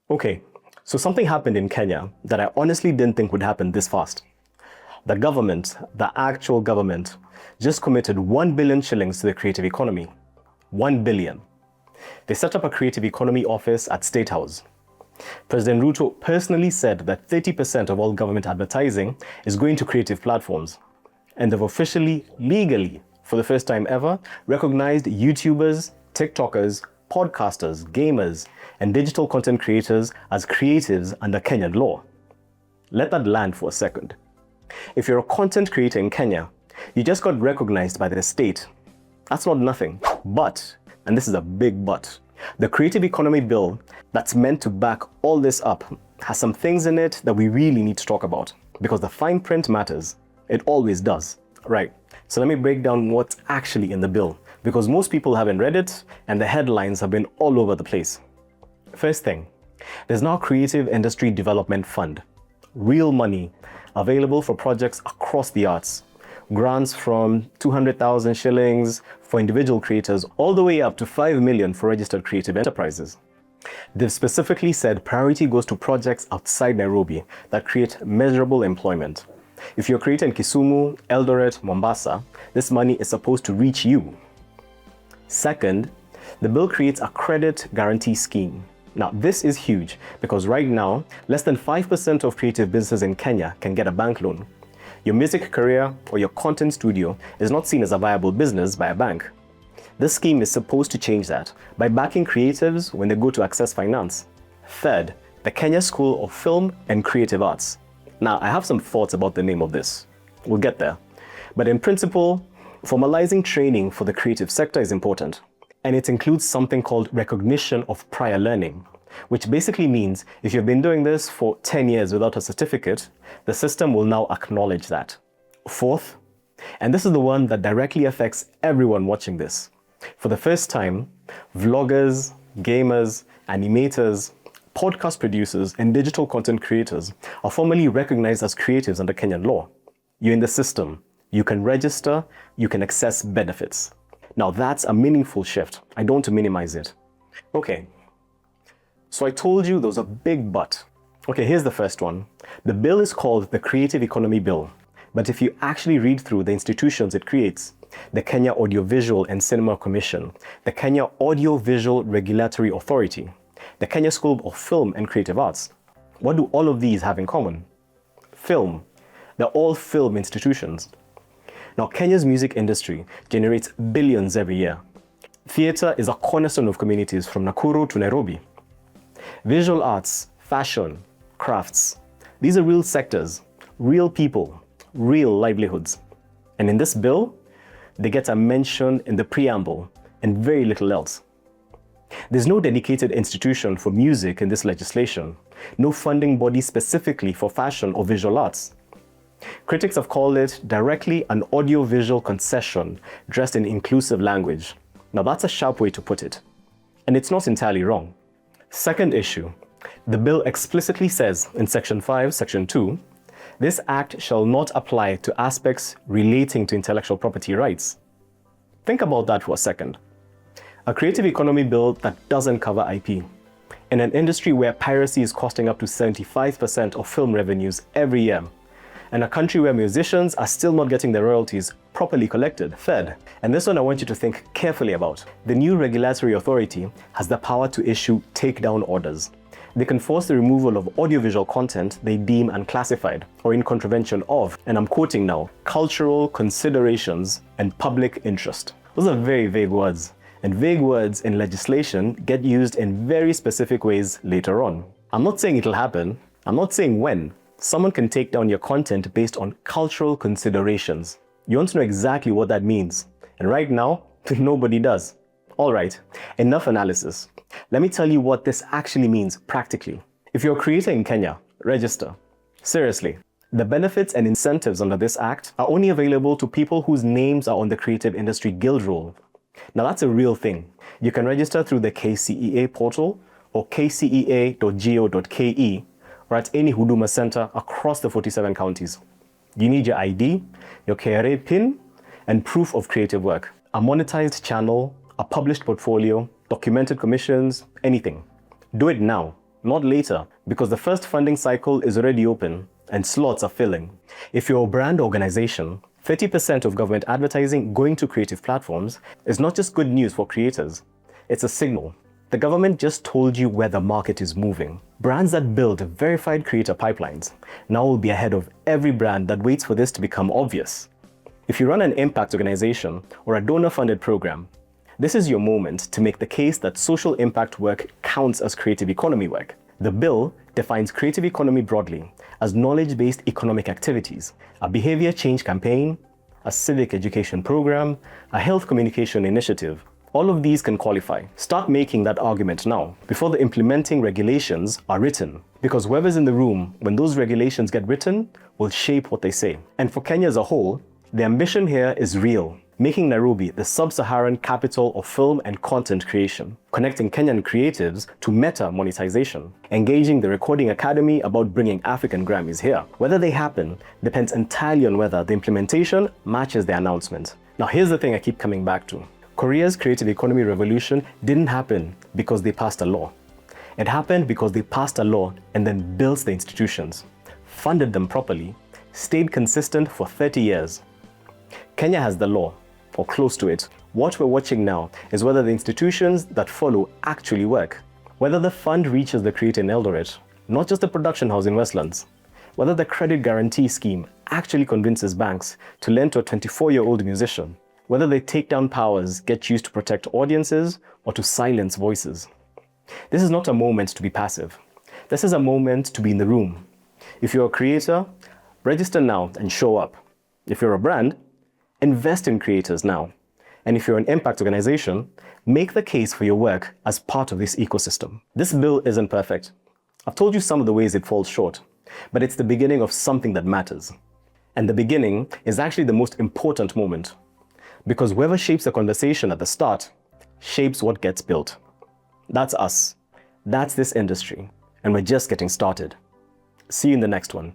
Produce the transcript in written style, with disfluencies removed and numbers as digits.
Okay, so something happened in Kenya that I honestly didn't think would happen this fast. The government, the actual government, just committed 1 billion shillings to the creative economy. 1 billion. They set up a creative economy office at State House. President Ruto personally said that 30% of all government advertising is going to creative platforms. And they've officially, legally, for the first time ever, recognized YouTubers, TikTokers, podcasters, gamers, and digital content creators as creatives under Kenyan law. Let that land for a second. If you're a content creator in Kenya, you just got recognized by the state. That's not nothing. But, and this is a big but, the Creative Economy Bill that's meant to back all this up has some things in it that we really need to talk about, because the fine print matters. It always does. Right, so let me break down what's actually in the bill, because most people haven't read it and the headlines have been all over the place. First thing, there's now a Creative Industry Development Fund. Real money available for projects across the arts. Grants from 200,000 shillings for individual creators all the way up to 5 million for registered creative enterprises. They've specifically said priority goes to projects outside Nairobi that create measurable employment. If you're a creator in Kisumu, Eldoret, Mombasa, this money is supposed to reach you. Second, the bill creates a credit guarantee scheme. Now, this is huge because right now, less than 5% of creative businesses in Kenya can get a bank loan. Your music career or your content studio is not seen as a viable business by a bank. This scheme is supposed to change that by backing creatives when they go to access finance. Third, the Kenya School of Film and Creative Arts. Now, I have some thoughts about the name of this. We'll get there. But in principle, formalizing training for the creative sector is important. And it includes something called recognition of prior learning, which basically means if you've been doing this for 10 years without a certificate, the system will now acknowledge that. Fourth, and this is the one that directly affects everyone watching this. For the first time, vloggers, gamers, animators, podcast producers, and digital content creators are formally recognized as creatives under Kenyan law. You're in the system. You can register, you can access benefits. Now that's a meaningful shift. I don't want to minimize it. Okay, so I told you there was a big but. Okay, here's the first one. The bill is called the Creative Economy Bill, but if you actually read through the institutions it creates, the Kenya Audiovisual and Cinema Commission, the Kenya Audiovisual Regulatory Authority, the Kenya School of Film and Creative Arts, what do all of these have in common? Film. They're all film institutions. Now, Kenya's music industry generates billions every year. Theatre is a cornerstone of communities from Nakuru to Nairobi. Visual arts, fashion, crafts, these are real sectors, real people, real livelihoods. And in this bill, they get a mention in the preamble and very little else. There's no dedicated institution for music in this legislation, no funding body specifically for fashion or visual arts. Critics have called it directly an audiovisual concession dressed in inclusive language. Now that's a sharp way to put it. And it's not entirely wrong. Second issue, the bill explicitly says in Section 5, Section 2, this act shall not apply to aspects relating to intellectual property rights. Think about that for a second. A creative economy bill that doesn't cover IP. In an industry where piracy is costing up to 75% of film revenues every year, and a country where musicians are still not getting their royalties properly collected. Third, and this one I want you to think carefully about, the new regulatory authority has the power to issue takedown orders. They can force the removal of audiovisual content they deem unclassified or in contravention of, and I'm quoting now, cultural considerations and public interest. Those are very vague words, and vague words in legislation get used in very specific ways later on. I'm not saying it'll happen, I'm not saying when. Someone can take down your content based on cultural considerations. You want to know exactly what that means. And right now, nobody does. All right, enough analysis. Let me tell you what this actually means practically. If you're a creator in Kenya, register. Seriously, the benefits and incentives under this act are only available to people whose names are on the Creative Industry Guild roll. Now that's a real thing. You can register through the KCEA portal or kcea.go.ke or at any Huduma Center across the 47 counties. You need your ID, your KRA PIN, and proof of creative work. A monetized channel, a published portfolio, documented commissions, anything. Do it now. not later, because the first funding cycle is already open and slots are filling. If you're a brand organization, 30% of government advertising going to creative platforms is not just good news for creators, it's a signal. The government just told you where the market is moving. Brands that build verified creator pipelines now will be ahead of every brand that waits for this to become obvious. If you run an impact organization or a donor-funded program, this is your moment to make the case that social impact work counts as creative economy work. The bill defines creative economy broadly as knowledge-based economic activities, a behavior change campaign, a civic education program, a health communication initiative. All of these can qualify. Start making that argument now, before the implementing regulations are written, because whoever's in the room when those regulations get written will shape what they say. And for Kenya as a whole, the ambition here is real, making Nairobi the sub-Saharan capital of film and content creation, connecting Kenyan creatives to meta monetization, engaging the Recording Academy about bringing African Grammys here. Whether they happen depends entirely on whether the implementation matches the announcement. Now here's the thing I keep coming back to. Korea's creative economy revolution didn't happen because they passed a law. It happened because they passed a law and then built the institutions, funded them properly, stayed consistent for 30 years. Kenya has the law, or close to it. What we're watching now is whether the institutions that follow actually work, whether the fund reaches the creator in Eldoret, not just the production house in Westlands, whether the credit guarantee scheme actually convinces banks to lend to a 24-year-old musician, whether the takedown powers get used to protect audiences or to silence voices. This is not a moment to be passive. This is a moment to be in the room. If you're a creator, register now and show up. If you're a brand, invest in creators now. And if you're an impact organization, make the case for your work as part of this ecosystem. This bill isn't perfect. I've told you some of the ways it falls short, but it's the beginning of something that matters. And the beginning is actually the most important moment, because whoever shapes the conversation at the start shapes what gets built. That's us. That's this industry. And we're just getting started. See you in the next one.